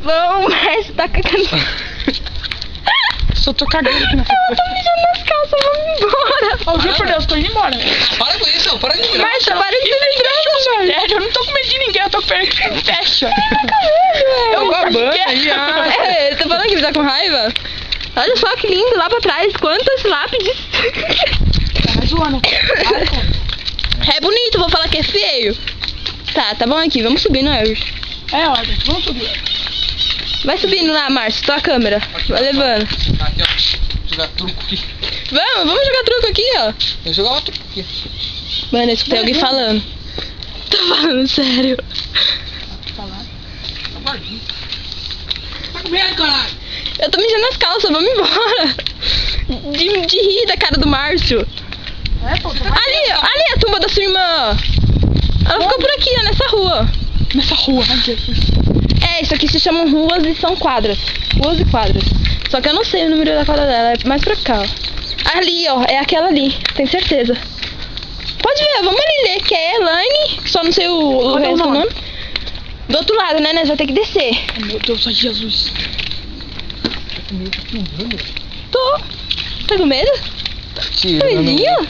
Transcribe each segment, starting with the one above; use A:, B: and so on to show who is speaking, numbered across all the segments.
A: Vamos, Márcio, tá cagando.
B: Só tô cagando aqui na
A: Eu tô mijando nas calças, vamos embora.
B: Ó, juro por Deus, tô indo embora.
C: Para com isso, para de virar.
A: Márcio, para de ser droga, velho.
B: Eu não tô com medo de ninguém, eu tô com medo que me fecha.
A: Eu
B: vou
A: babando
B: aí,
A: É, tô falando que ele tá com raiva. Olha só que lindo lá pra trás, quantas lápides.
B: Tá zoando.
A: É bonito, vou falar que é feio. Tá bom aqui, vamos subindo, Elvis.
B: É ordem, vamos subir.
A: Vai subindo lá, Márcio, tua câmera. Vai levando.
C: Aqui, ó. Jogar truco aqui.
A: Vamos jogar truco aqui, ó.
C: Eu jogar outro aqui.
A: Mano, eu escutei alguém falando. Tô falando sério.
C: Tá com medo, caralho.
A: Eu tô mijando nas calças, vamos embora. De rir da cara do Márcio.
B: É, pô,
A: Ali a tumba da sua irmã. Ela ficou por aqui, ó, nessa rua.
B: nessa rua, ai Jesus.
A: É, isso aqui se chamam ruas e são quadras. Ruas e quadras. Só que eu não sei o número da quadra dela, é mais pra cá, ó. Ali, ó, é aquela ali, tenho certeza. Pode ver, vamos ali ler, que é Elaine, só não sei o resto do nome. Do outro lado, né, nós vamos ter que descer.
B: Ai, meu Deus, ai Jesus.
A: Tô. Tá com medo? Vizinho?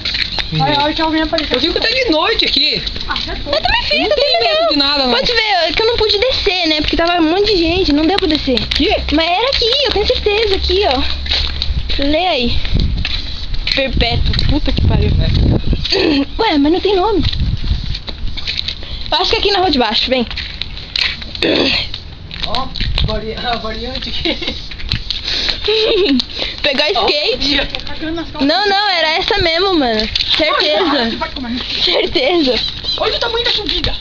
B: Ai, ai, que alguém apareceu.
C: Eu fico até de noite aqui.
B: Ah, já tô.
A: Eu também fico,
C: Não tenho medo de nada, não.
A: Pode ver, é que eu não pude descer, né, porque tava um monte de gente, não deu pra descer. Mas era aqui, eu tenho certeza, aqui, ó. Lê aí.
B: Perpétuo, puta que pariu.
A: Ué, mas não tem nome. Eu acho que é aqui na rua de baixo, vem.
C: Ó, a variante aqui.
A: Pegar skate.
B: Tô cagando nas calças.
A: Não, era essa mesmo, mano. Certeza.
B: Vai comer.
A: Certeza.
B: Olha o tamanho da subida.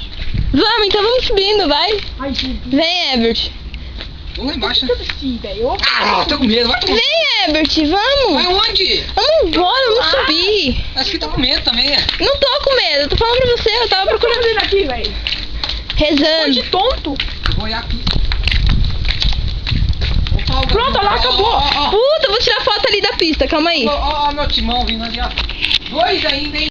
A: Vamos, então vamos subindo, vai.
B: Ai, Jesus.
A: Vem, Ebert.
C: Vamos lá embaixo.
B: Eu desci, velho.
C: Ah, tô com medo. Vai tomar.
A: Vem, Ebert,
C: Vai
A: vamos.
C: onde?
A: Vamos embora, vamos subir.
C: Acho que tá com medo também.
A: Não tô com medo, eu tô falando pra você, eu tava procurando.
B: Olha aqui, velho.
A: Rezando.
B: Que tonto.
C: Eu vou olhar aqui.
B: Pronto, olha lá, acabou.
C: Ó,
A: Puta, vou tirar foto ali da pista, calma aí.
C: ó, meu timão vindo ali, ó. Dois ainda, hein?